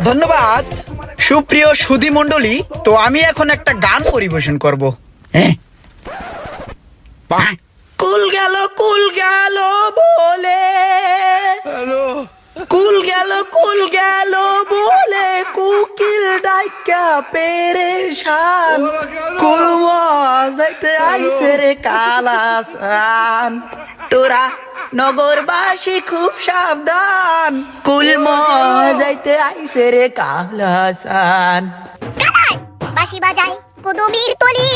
ধন্যবাদ সুপ্রিয় সুধী মণ্ডলী। তো আমি এখন একটা গান পরিবেশন করব। কুল গেল বলে, কুল গেল বলে কুকিল ডাইকা পেরেশান, কুল মজাইতে আইছে রে কালাসান। তোরা নগরবাসী খুব সাবধান, কুল মজাইতে আইছে রে কালাসান। বাঁশি বাজাই পদবীর তলি,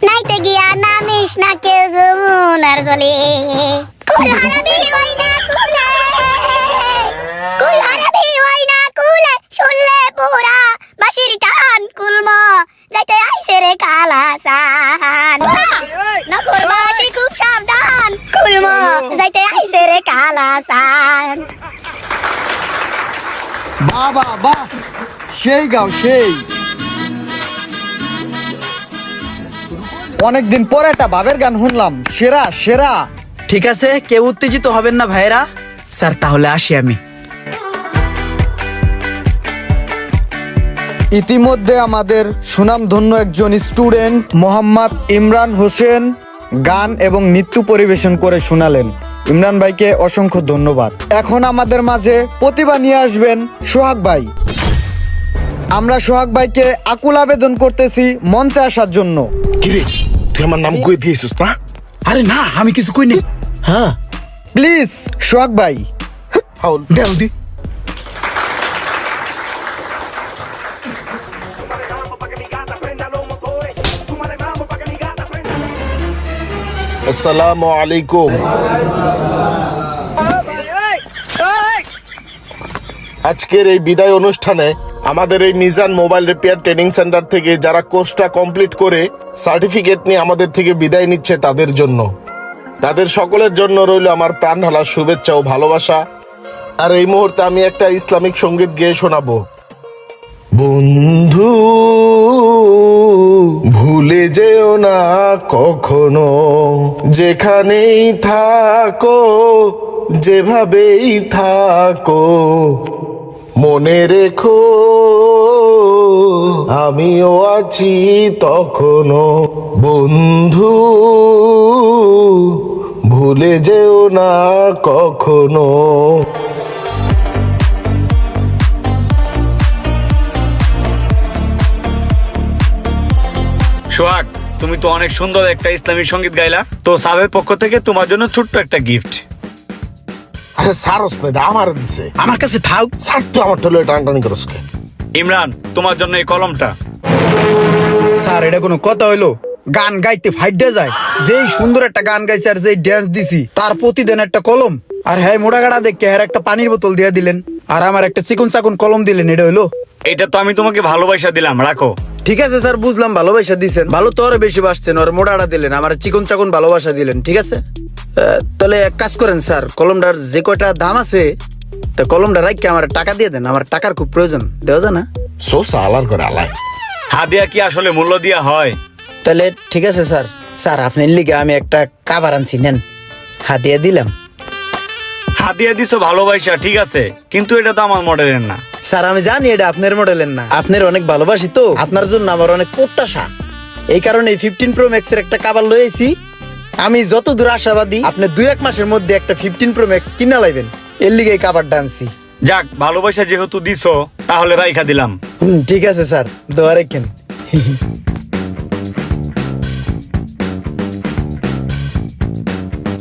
নাইতে গিয়া নামিস না কেউ যমুনার জলে। কুল হারাবি হয় না কুলে, কুল হারাবি হয় না কুলে, শুনলে পোরা বাঁশির টান, কুলম যাইতে আইছে রে কালাসান। নগরবাসী খুব সাবধান, কুলম যাইতে আইছে রে কালাসান। বাবা বাহ, সেই গাও সেই। অনেকদিন পরে একটা বাবের গান শুনলাম, সেরা সেরা। ঠিক আছে, কেউ উত্তেজিত হবেন না ভাইরা। স্যার তাহলে আসি আমি। ইতিমধ্যে আমাদের সুনামধন্য একজন স্টুডেন্ট মোহাম্মদ ইমরান হোসেন গান এবং নৃত্য পরিবেশন করে শোনালেন। ইমরান ভাইকে অসংখ্য ধন্যবাদ। এখন আমাদের মাঝে প্রতিভা নিয়ে আসবেন সোহাগ ভাই। আমরা সোহাগ ভাইকে আকুল আবেদন করতেছি মঞ্চে আসার জন্য। কিরে, তুই আমার নাম কই দিয়েছিস না? আরে না, আমি কিছু কইনি। হ্যাঁ, প্লিজ সোহাগ ভাই। ফাউল দেও দি। আসসালামু আলাইকুম। আজকের এই বিদায় অনুষ্ঠানে আমাদের এই Mizan mobile repair training centre থেকে যারা কোর্সটা কমপ্লিট করে সার্টিফিকেট নিয়ে আমাদের থেকে বিদায় নিচ্ছে তাদের জন্য, তাদের সকলের জন্য রইল আমার প্রাণ ঢালা শুভেচ্ছা ও ভালোবাসা। আর এই মুহূর্তে আমি একটা ইসলামিক সঙ্গীত গেয়ে শোনাবো। বন্ধু ভুলে যেও না কখনো, যেখানেই থাকো যেভাবেই থাকো, মনে রেখো আমিও আছি তখনো। বন্ধু ভুলে যেও না কখনো। সোহাগ, তুমি তো অনেক সুন্দর একটা ইসলামী সঙ্গীত গাইলা, তো সাবের পক্ষ থেকে তোমার জন্য ছোট্ট একটা গিফট। আরে সারস না, আমার দিছে। আমার কাছে থাক। স্যার তো আমার টলে টানটানি করস কে? ইমরান, তোমার জন্য এই কলমটা। স্যার এটা কোনো কথা হইলো? গান গাইতে ফাইডা যায়, যেই সুন্দর একটা গান গাইছে আর যেই ড্যান্স দিছি তার প্রতিদিন একটা কলম। আর হ্যাঁ, মোড়াগাড়া দেখে হ্যাঁ একটা পানির বোতল দিয়ে দিলেন আর আমার একটা চিকন চাকুন কলম দিলেন। এটা হইলো? এটা তো আমি তোমাকে ভালোবাসা দিলাম, রাখো। ঠিক আছে স্যার, বুঝলাম ভালোবাসা দিছেন, ভালো তো আরো বেশি বাসছেন। ওর মোড়াটা দিলেন, আমার চিকন চাকুন ভালোবাসা দিলেন। ঠিক আছে, তাহলে এক কাজ করেন স্যার, কলমটার যে কয়টা দাম আছে তা কলমটা রাখকে আমার টাকা দিয়ে দেন, আমার টাকার খুব প্রয়োজন। দেওয়া যায় না? সোসা আলার করে আলাই। হাদিয়া কি আসলে মূল্য দিয়া হয়? তাহলে ঠিক আছে স্যার। স্যার আপনার লিগে আমি একটা কাভার আনছি, নেন, হাদিয়া দিলাম। হাদিয়া দিছো ভালোবাসা, ঠিক আছে, কিন্তু এটা তো আমার মডেলের না। স্যার আমি জানি এটা আপনার মডেলের না, আপনার অনেক ভালোবাসি তো, আপনার জন্য আমার অনেক প্রত্যাশা। এই কারণে 15 Pro Max এর একটা কাভার লয়েছি। আমি যত দূর আশাবাদী আপনি 2-1 মাসের মধ্যে একটা 15 Pro Max কিনা লাইবেন, এর লিগে এই কাভারটা আনছি। যাক, ভালোবাসা যেহেতু দিছো তাহলে রাইখা দিলাম। ঠিক আছে স্যার, দোয়া রাখেন।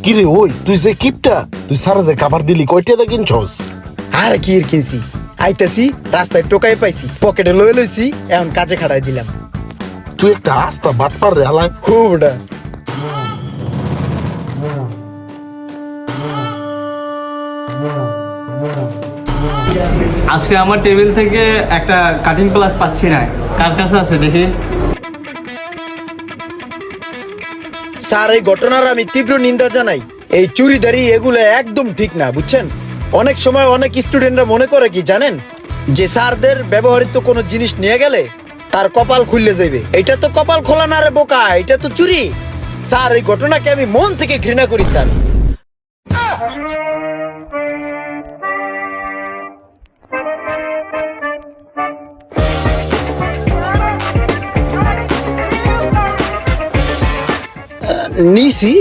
কিরে ওই, তুই যে কিপটা, তুই সারা যে কাভার দিলি কয়টা কিনছস? আর কি এর কিনছি, আইতাছি রাস্তায় টোকাই পাইছি, পকেটে লয়ে লইছি, এখন কাজে খাড়াই দিলাম। তুই একটা আস্তা বাটপার রে আলাই। খুবটা আজকে আমার টেবিল থেকে একটা কাটিং প্লাস পাচ্ছি না, কার কাছে আছে দেখি। স্যার এই ঘটনার আমি তীব্র নিন্দা জানাই। এই চুরিদারি এগুলো একদম ঠিক না, বুঝছেন? অনেক সময় অনেক স্টুডেন্টরা মনে করে কি জানেন, যে স্যারদের ব্যবহৃত কোনো জিনিস নিয়ে গেলে তার কপাল খুললে যাবে। এটা তো কপাল খোলা না রে বোকা, এটা তো চুরি। স্যার এই ঘটনাকে আমি মন থেকে ঘৃণা করি স্যার। নিছি,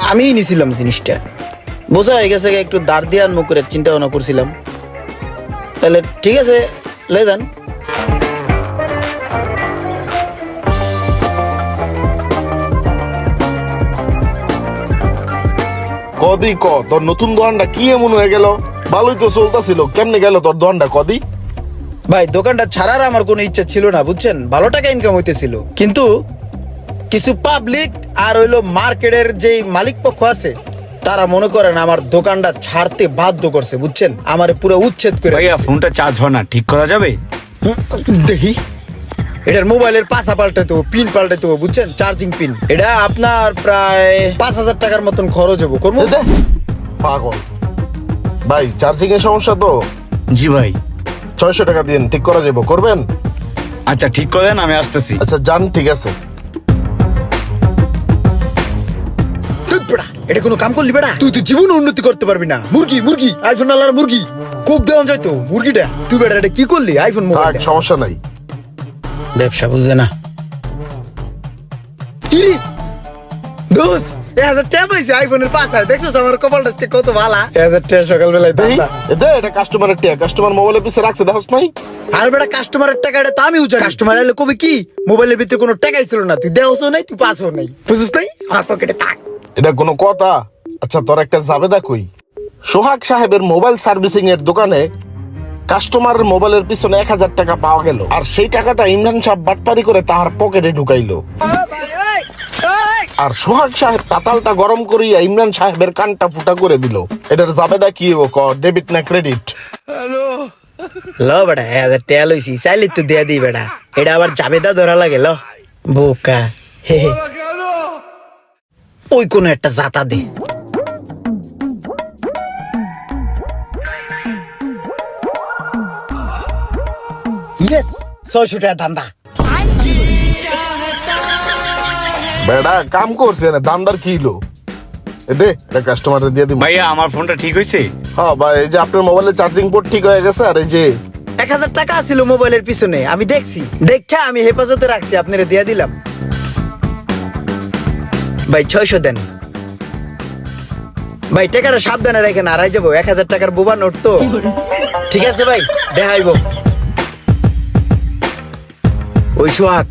আমিই নিছিলাম জিনিসটা, বোঝা হয়ে গেছে, একটু দাঁড় দিয়ে আনমো করে চিন্তা ভাবনা করছিলাম। তাহলে ঠিক আছে, লে যান। কদি ক তোর নতুন দোকানটা কি এমন হয়ে গেল? ভালোই তো চলতেছিল, কেমনে গেল তোর দোকানটা কদি? ভাই দোকানটা ছাড়ার আমার কোনো ইচ্ছা ছিল না বুঝছেন, ভালো টাকা ইনকাম হইতেছিল, কিন্তু কিছু পাবলিক আর হইলো মার্কেটের যে মালিক পক্ষ আছে তারা মনে করেন আমার দোকানটা ছাড়তে বাধ্য করছে বুঝছেন, আমার পুরো উচ্ছেদ করে ভাইয়া দিছে। ফোনটা চার্জ হয় না, ঠিক করা যাবে? দেখি এটার মোবাইলের পাশা পাল্টাইতে হবে, পিন পাল্টাইতে হবে বুঝছেন, চার্জিং পিন। এটা আপনার প্রায় 5,000 টাকার মতন খরচ হবো, করবো। দে, দে। পাগল ভাই, চার্জিং এর সমস্যা তো। জি ভাই। 600 টাকা দিন, ঠিক করা যাবো, করবেন? আচ্ছা ঠিক করে দেন, আমি আসতেছি। আচ্ছা যান, ঠিক আছে। ধুৎ বেটা, এটা কোনো কাম করলি বেটা? তুই তো জীবনে উন্নতি করতে পারবি না। মুরগি মুরগি আইফোন আলার মুরগি খুব দেওয়া যায় তো মুরগিটা। তুই বেটা এটা কি করলি? আইফোন থাক, মোবাইল সমস্যা নাই। ব্যবসা বুঝে না। কিরে দোস 1000 টাকা পাইছি আইফোনের পাশায়, দেখছিস আমার কপালটা আজকে কত ভালো। 1000 টাকা সকালবেলায় দেই, দাদা। দে, এটা কাস্টমারের টিয়া, কাস্টমার মোবাইলের পিছে রাখছে, দেখছ নাই? আর বেটা কাস্টমারের টাকা এটা তো আমিও জানি। কাস্টমার এলে কবে কি মোবাইলের ভিতরে কোনো টাকাই ছিল না, তুই দেওয়াও নাই, তুই পাসও নাই, বুঝছিস নাই? আমার পকেটে থাক। এটা কোনো কথা? আচ্ছা তোর একটা জাবেদা কই। সোহাগ সাহেবের মোবাইল সার্ভিসিং এর দোকানে কাস্টমারের মোবাইলের পিছনে 1000 টাকা পাওয়া গেল, আর সেই টাকাটা ইমরান সাহেব বাটপারি করে তাহার পকেটে ঢুকাইলো। আর সোহাগ সাহেব পাতালটা গরম করিয়া ইমরান সাহেবের কানটা ফুটা করে দিল। এটার জাবেদা কি ও ক, ডেবিট না ক্রেডিট? ল বেটা 1000 টাকা লইছি, চাইলে তো দেয়া দিই বেটা, এটা আবার জাবেদা ধরা লাগে। ল বোকা, হে হে, ওই কোন একটা জাতা দে। ইয়েস, 600 টাকা ধান্দা। বেড়া কাম করছে না, দামদার কি হলো? এ দে, এটা কাস্টমারে দিয়ে দিই। ভাইয়া আমার ফোনটা ঠিক হয়েছে? হ্যাঁ ভাই, এই যে আপনার মোবাইলের চার্জিং পোর্ট ঠিক হয়ে গেছে, আর এই যে 1000 টাকা ছিল মোবাইলের পিছনে, আমি দেখছি, দেখে আমি হেফাজতে রাখছি, আপনারা দিয়ে দিলাম। ভাই 600 দেন ভাই, টাকাটা সাবধানে রাখেন, হারাই যাবো। 1000 টাকার বোবা নোট তো। ঠিক আছে ভাই, দেখাইব। ওই সোহাগ,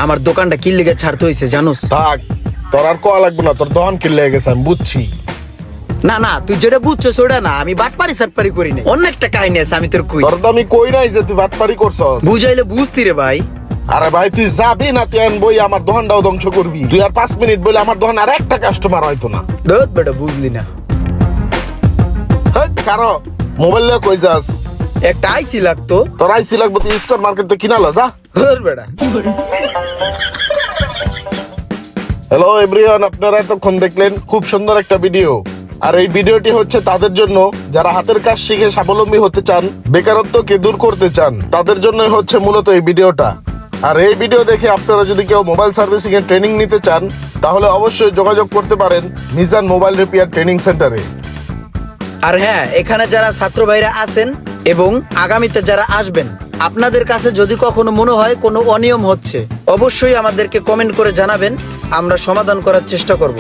আমার দোকানটা কি লেগে ছাড়তে হয়েছে জানোস? থাক, তোর আর কোয়া লাগবে না, তোর দোকান কিনলে গেছে, আমি বুঝছি। না না, তুই যেটা বুঝছো সেটা না, আমি বাটপারি সাটপারি করি না, অন্য একটা কাহিনী আছে, আমি তোর কই। তোর তো আমি কই নাই যে তুই বাটপারি করছস। বুঝাইলে বুঝতি রে ভাই। আরে ভাই তুই যাবি না, তুই বই আমার দোকানটাও ধ্বংস করবি। তুই আর 5 মিনিট বলে আমার দোকান আর একটা কাস্টমার হয়তো না। দোত বেটা, বুঝলি না। হেই, কারো মোবাইল নিয়ে কই যাস? একটা আইসি লাগতো। তোর আইসি লাগবে, তুই স্কোয়ার মার্কেট থেকে কিনালো যা। ধর বেটা। হ্যালো এভরিওয়ান, আপনারা এতক্ষণ দেখলেন খুব সুন্দর একটা ভিডিও। আর এই ভিডিওটি হচ্ছে তাদের জন্য যারা হাতের কাজ শিখে স্বাবলম্বী হতে চান, বেকারত্বকে দূর করতে চান, তাদের জন্যই হচ্ছে মূলত এই ভিডিওটা। আর এই ভিডিও দেখে আপনারা যদি কেউ মোবাইল সার্ভিসিং এর ট্রেনিং নিতে চান, তাহলে অবশ্যই যোগাযোগ করতে পারেন মিজান মোবাইল রিপেয়ার ট্রেনিং সেন্টারে। আর হ্যাঁ, এখানে যারা ছাত্র ভাইরা আছেন এবং আগামীতে যারা আসবেন, আপনাদের কাছে যদি কখনো মনে হয় কোনো অনিয়ম হচ্ছে, অবশ্যই আমাদেরকে কমেন্ট করে জানাবেন, আমরা সমাধান করার চেষ্টা করব।